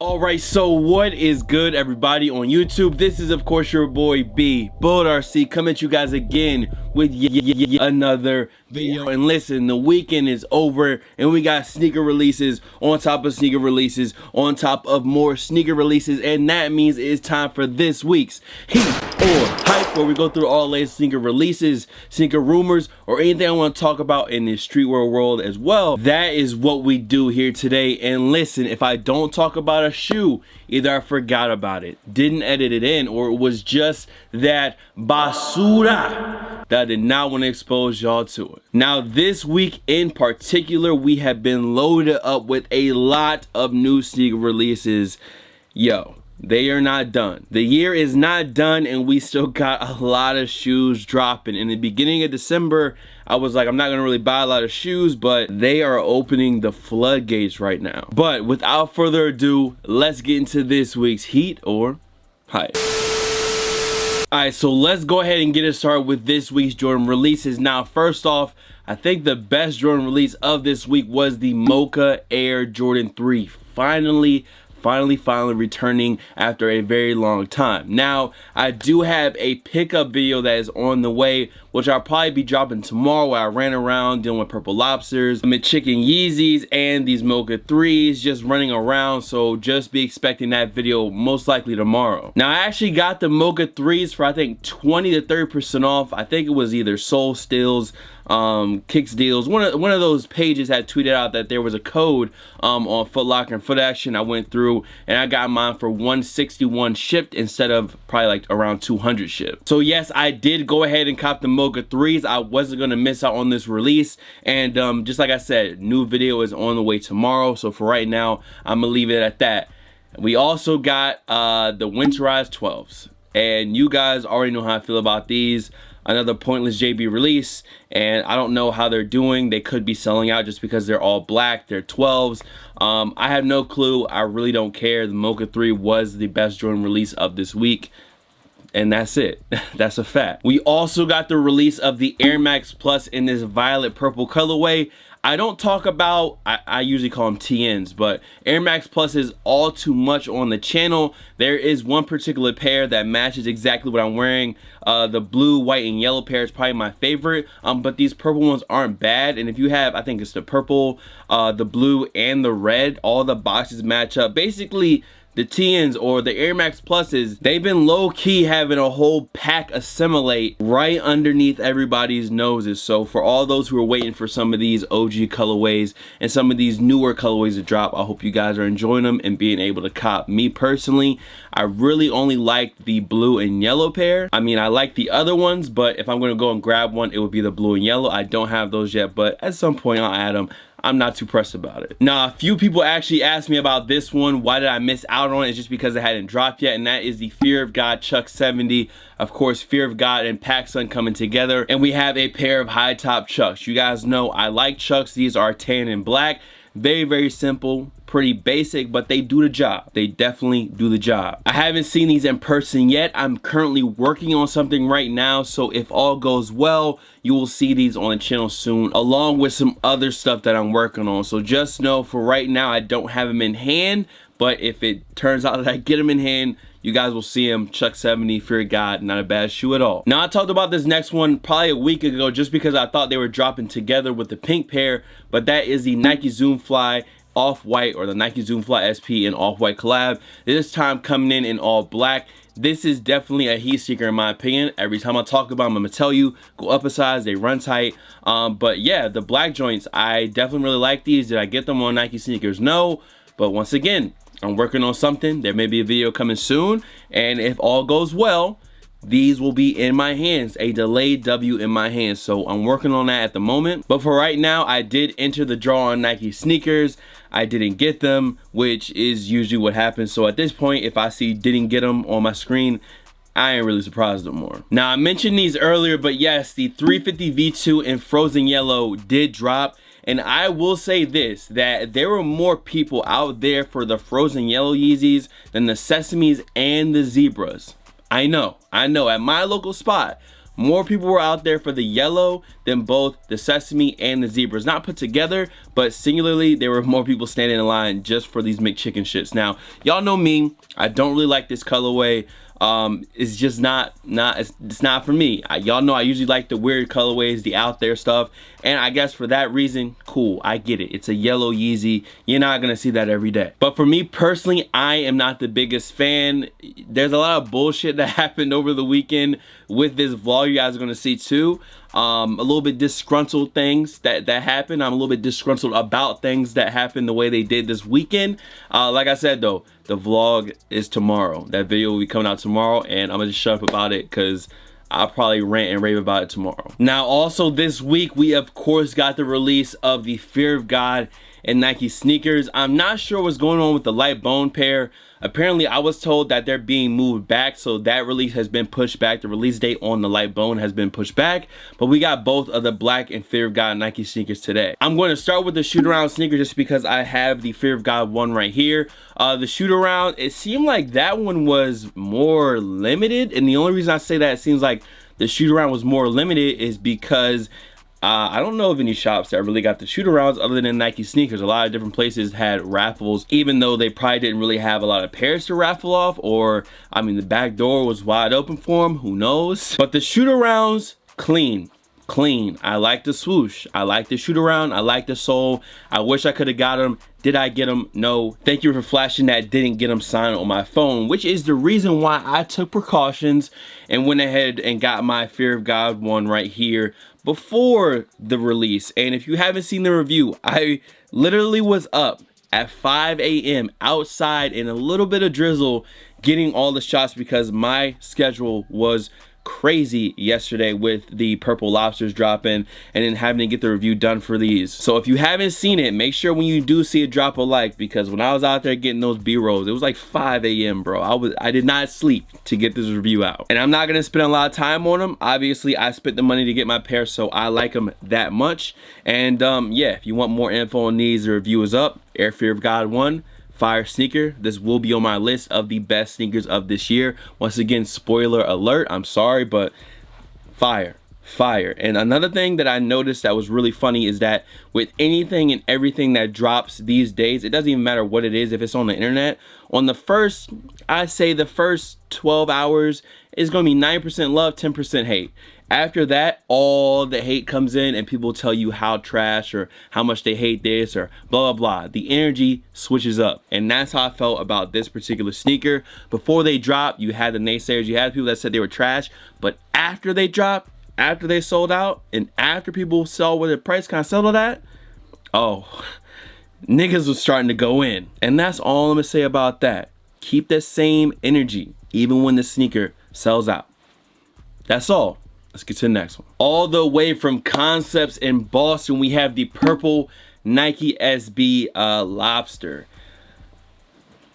Alright, so what is good, everybody on YouTube? This is of course your boy B, Bullet RC, coming at you guys again with another video. And listen, the weekend is over and we got sneaker releases on top of sneaker releases on top of more sneaker releases, and that means it's time for this week's Heat or Hype, where we go through all latest sneaker releases, sneaker rumors, or anything I want to talk about in the streetwear world as well. That is what we do here today. And listen, if I don't talk about a shoe, either I forgot about it, didn't edit it in, or it was just that basura that I did not want to expose y'all to it. Now this week in particular, we have been loaded up with a lot of new sneaker releases. Yo, they are not done. The year is not done and we still got a lot of shoes dropping. In the beginning of December, I was like, I'm not gonna really buy a lot of shoes, but they are opening the floodgates right now. But without further ado, let's get into this week's Heat or Hype. Alright, so let's go ahead and get it started with this week's Jordan releases. Now, first off, I think the best Jordan release of this week was the Mocha Air Jordan 3. Finally returning after a very long time. Now, I do have a pickup video that is on the way, which I'll probably be dropping tomorrow, where I ran around dealing with purple lobsters, chicken Yeezys, and these Mocha 3s, just running around. So just be expecting that video most likely tomorrow. Now, I actually got the Mocha 3s for I think 20 to 30% off. I think it was either Soul Steals, Kicks Deals. One of those pages had tweeted out that there was a code on Foot Locker and Foot Action. I went through and I got mine for 161 shipped instead of probably like around 200 shipped. So yes, I did go ahead and cop the Mocha 3s. I wasn't gonna miss out on this release, and just like I said, new video is on the way tomorrow. So for right now, I'm gonna leave it at that. We also got the winterized 12s, and you guys already know how I feel about these. Another pointless JB release, and I don't know how they're doing. They could be selling out just because they're all black. They're 12s. I have no clue. I really don't care. The Mocha 3 was the best Jordan release of this week, and that's it. That's a fact. We also got the release of the Air Max Plus in this violet purple colorway. I don't talk about, I usually call them TNs, but Air Max Plus is all too much on the channel. There is one particular pair that matches exactly what I'm wearing. The blue, white, and yellow pair is probably my favorite, but these purple ones aren't bad. And if you have, I think it's the purple, the blue, and the red, all the boxes match up. Basically, the TNs or the Air Max Pluses, they've been low-key having a whole pack assimilate right underneath everybody's noses. So for all those who are waiting for some of these OG colorways and some of these newer colorways to drop, I hope you guys are enjoying them and being able to cop. Me personally, I really only like the blue and yellow pair. I mean, I like the other ones, but if I'm going to go and grab one, it would be the blue and yellow. I don't have those yet, but at some point I'll add them. I'm not too pressed about it. Now, a few people actually asked me about this one. Why did I miss out on it? It's just because it hadn't dropped yet, and that is the Fear of God Chuck 70. Of course, Fear of God and PacSun coming together, and we have a pair of high top Chucks. You guys know I like Chucks. These are tan and black. Very, very simple, pretty basic, but they do the job. They definitely do the job. I haven't seen these in person yet. I'm currently working on something right now, so if all goes well, you will see these on the channel soon, along with some other stuff that I'm working on. So just know for right now, I don't have them in hand, but if it turns out that I get them in hand, you guys will see them. Chuck 70, Fear of God, not a bad shoe at all. Now, I talked about this next one probably a week ago just because I thought they were dropping together with the pink pair, but that is the Nike Zoom Fly Off-White, or the Nike Zoom Fly SP and Off-White collab. This time coming in all black. This is definitely a heat seeker in my opinion. Every time I talk about them, I'm gonna tell you, go up a size, they run tight. But yeah, the black joints, I definitely really like these. Did I get them on Nike sneakers? No, but once again, I'm working on something. There may be a video coming soon, and if all goes well, these will be in my hands, a delayed W in my hands. So I'm working on that at the moment. But for right now, I did enter the draw on Nike sneakers. I didn't get them, which is usually what happens. So at this point, if I see didn't get them on my screen, I ain't really surprised no more. Now, I mentioned these earlier, but yes, the 350 V2 in Frozen Yellow did drop. And I will say this, that there were more people out there for the Frozen Yellow Yeezys than the Sesames and the Zebras. I know, at my local spot, more people were out there for the yellow than both the sesame and the zebras. Not put together, but singularly, there were more people standing in line just for these McChicken shits. Now, y'all know me, I don't really like this colorway. It's just it's not for me. Y'all know I usually like the weird colorways, the out there stuff, and I guess for that reason, cool, I get it. It's a yellow Yeezy. You're not gonna see that every day. But for me personally, I am not the biggest fan. There's a lot of bullshit that happened over the weekend with this vlog. You guys are gonna see too. A little bit disgruntled things that happened. I'm a little bit disgruntled about things that happened the way they did this weekend. Like I said though, the vlog is tomorrow. That video will be coming out tomorrow, and I'm gonna just shut up about it because I'll probably rant and rave about it tomorrow. Now also this week, we of course got the release of the Fear of God and Nike sneakers. I'm not sure what's going on with the light bone pair. Apparently I was told that they're being moved back, so that release has been pushed back. The release date on the light bone has been pushed back, but we got both of the black and Fear of God Nike sneakers today. I'm going to start with the shoot around sneaker just because I have the Fear of God one right here. The shoot around, it seemed like that one was more limited, and the only reason I say that it seems like the shoot around was more limited is because I don't know of any shops that really got the shoot arounds other than Nike sneakers. A lot of different places had raffles, even though they probably didn't really have a lot of pairs to raffle off, or I mean the back door was wide open for them, who knows. But the shoot arounds, clean. I like the swoosh, I like the shoot around, I like the sole. I wish I could have got them. Did I get them? No. Thank you for flashing that didn't get them signed on my phone, which is the reason why I took precautions and went ahead and got my Fear of God one right here before the release. And if you haven't seen the review, I literally was up at 5 a.m. outside in a little bit of drizzle getting all the shots because my schedule was crazy yesterday with the purple lobsters dropping and then having to get the review done for these. So if you haven't seen it, make sure when you do see it, drop a like, because when I was out there getting those B-rolls, it was like 5 a.m. bro. I did not sleep to get this review out, and I'm not gonna spend a lot of time on them. Obviously I spent the money to get my pair, so I like them that much. And yeah, if you want more info on these, the review is up. Air Fear of God 1, fire sneaker. This will be on my list of the best sneakers of this year. Once again, spoiler alert, I'm sorry, but fire. And another thing that I noticed that was really funny is that with anything and everything that drops these days, it doesn't even matter what it is. If it's on the internet, on the first, I say the first 12 hours is gonna be 9% love, 10% hate. After that, all the hate comes in and people tell you how trash or how much they hate this or blah, blah, blah. The energy switches up. And that's how I felt about this particular sneaker. Before they dropped, you had the naysayers, you had people that said they were trash. But after they dropped, after they sold out, and after people saw where the price kind of settled at, oh, niggas was starting to go in. And that's all I'm gonna say about that. Keep that same energy, even when the sneaker sells out. That's all. Let's get to the next one. All the way from Concepts in Boston, we have the purple Nike SB Lobster.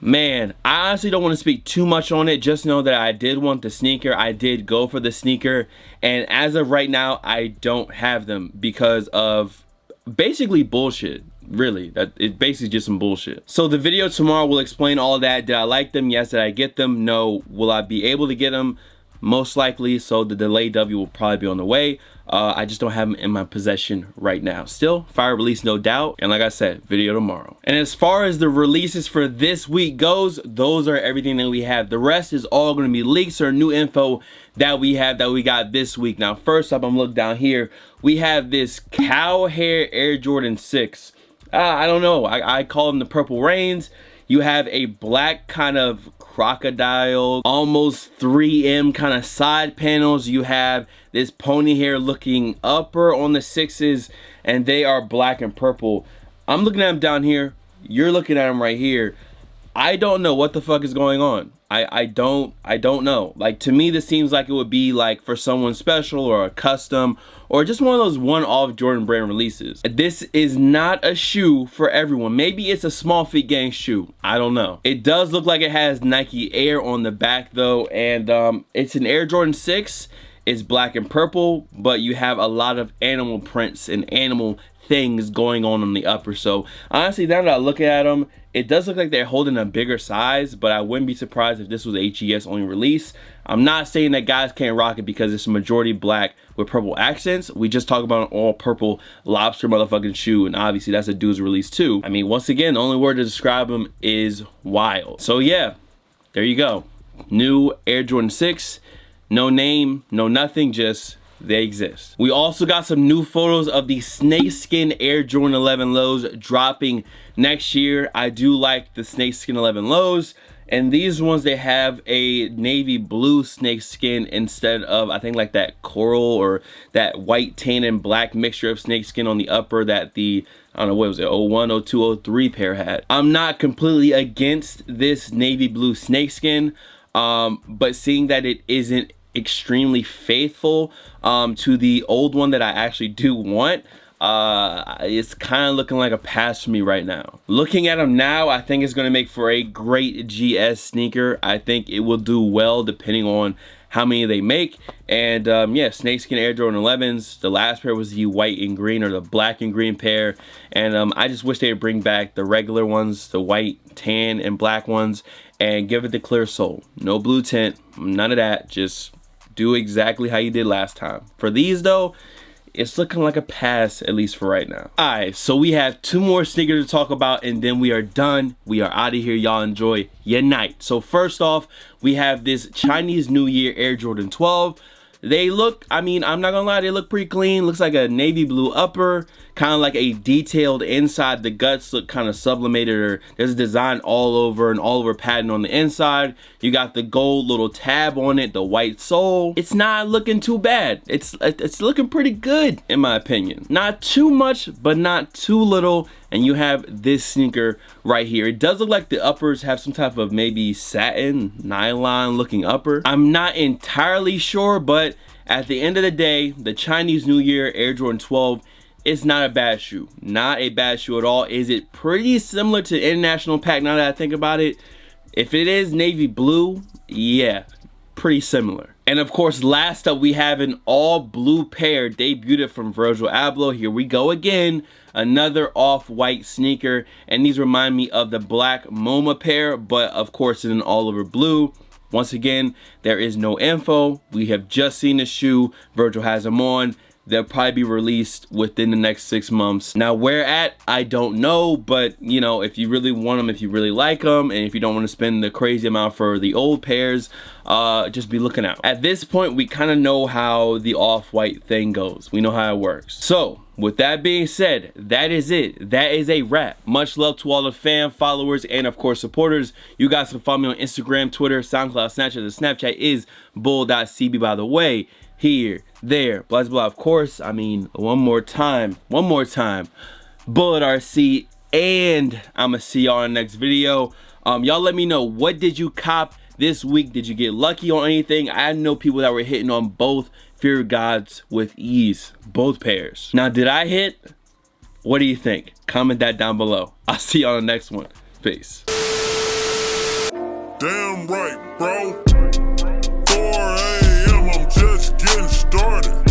Man, I honestly don't want to speak too much on it. Just know that I did want the sneaker. I did go for the sneaker. And as of right now, I don't have them because of basically bullshit. Really, that it's basically just some bullshit. So the video tomorrow will explain all that. Did I like them? Yes. Did I get them? No. Will I be able to get them? Most likely. So the delayed W will probably be on the way. I just don't have them in my possession right now. Still, fire release, no doubt. And like I said, video tomorrow. And as far as the releases for this week goes, those are everything that we have. The rest is all going to be leaks or new info that we have that we got this week. Now, first up, I'm looking down here. We have this cow hair Air Jordan 6. I don't know. I call them the Purple Rains. You have a black kind of crocodile, almost 3M kind of side panels. You have this pony hair looking upper on the 6s, and they are black and purple. I'm looking at them down here. You're looking at them right here. I don't know what the fuck is going on. I don't know. Like, to me, this seems like it would be like for someone special or a custom or just one of those one-off Jordan brand releases. This is not a shoe for everyone. Maybe it's a small feet gang shoe. I don't know. It does look like it has Nike Air on the back though, and it's an Air Jordan 6. It's black and purple, but you have a lot of animal prints and animal things going on the upper. So honestly, now that I look at them, it does look like they're holding a bigger size, but I wouldn't be surprised if this was HES only release. I'm not saying that guys can't rock it because it's a majority black with purple accents. We just talk about an all purple Lobster motherfucking shoe, and obviously that's a dude's release too. I mean, once again, the only word to describe them is wild. So yeah, there you go. New Air Jordan 6, no name, no nothing, just they exist. We also got some new photos of the snakeskin Air Jordan 11 lows dropping next year. I do like the snakeskin 11 lows, and these ones, they have a navy blue snakeskin instead of, I think, like that coral or that white tan and black mixture of snakeskin on the upper that the, I don't know, what was it, 01, 02, 03 pair had. I'm not completely against this navy blue snakeskin, but seeing that it isn't extremely faithful to the old one that I actually do want, it's kind of looking like a pass for me right now. Looking at them now, I think it's going to make for a great GS sneaker. I think it will do well depending on how many they make. And yeah, snakeskin Air Jordan 11s. The last pair was the white and green, or the black and green pair, and I just wish they would bring back the regular ones, the white, tan, and black ones, and give it the clear sole. No blue tint, none of that. Just do exactly how you did last time. For these though, it's looking like a pass, at least for right now. All right, so we have 2 more sneakers to talk about, and then we are done. We are out of here. Y'all enjoy your night. So first off, we have this Chinese New Year Air Jordan 12. They look, I mean, I'm not gonna lie, they look pretty clean. Looks like a navy blue upper, kind of like a detailed inside. The guts look kind of sublimated, or there's a design all over and all over pattern on the inside. You got the gold little tab on it, the white sole. It's not looking too bad. It's looking pretty good in my opinion. Not too much, but not too little. And you have this sneaker right here. It does look like the uppers have some type of maybe satin, nylon looking upper. I'm not entirely sure, but at the end of the day, the Chinese New Year Air Jordan 12, it's not a bad shoe. Not a bad shoe at all. Is it pretty similar to International Pack now that I think about it? If it is navy blue, yeah, pretty similar. And of course, last up, we have an all blue pair debuted from Virgil Abloh. Here we go again. Another off-white sneaker, and these remind me of the black MoMA pair, but of course in an all over blue. Once again, there is no info. We have just seen the shoe. Virgil has them on. They'll probably be released within the next 6 months. Now, where at, I don't know, but you know, if you really want them, if you really like them, and if you don't want to spend the crazy amount for the old pairs, just be looking out. At this point, we kind of know how the off-white thing goes. We know how it works. So, with that being said, that is it. That is a wrap. Much love to all the fan followers and of course supporters. You guys can follow me on Instagram, Twitter, SoundCloud, Snapchat. The Snapchat is bull.cb, by the way. Here, there, blah, blah. Of course, I mean, one more time, Bullet RC, and I'ma see y'all in the next video. Y'all let me know, what did you cop this week? Did you get lucky on anything? I know people that were hitting on both Fear Gods with ease, both pairs. Now, did I hit? What do you think? Comment that down below. I'll see y'all on the next one. Peace. Damn right, bro. 4 a.m. I'm just getting started.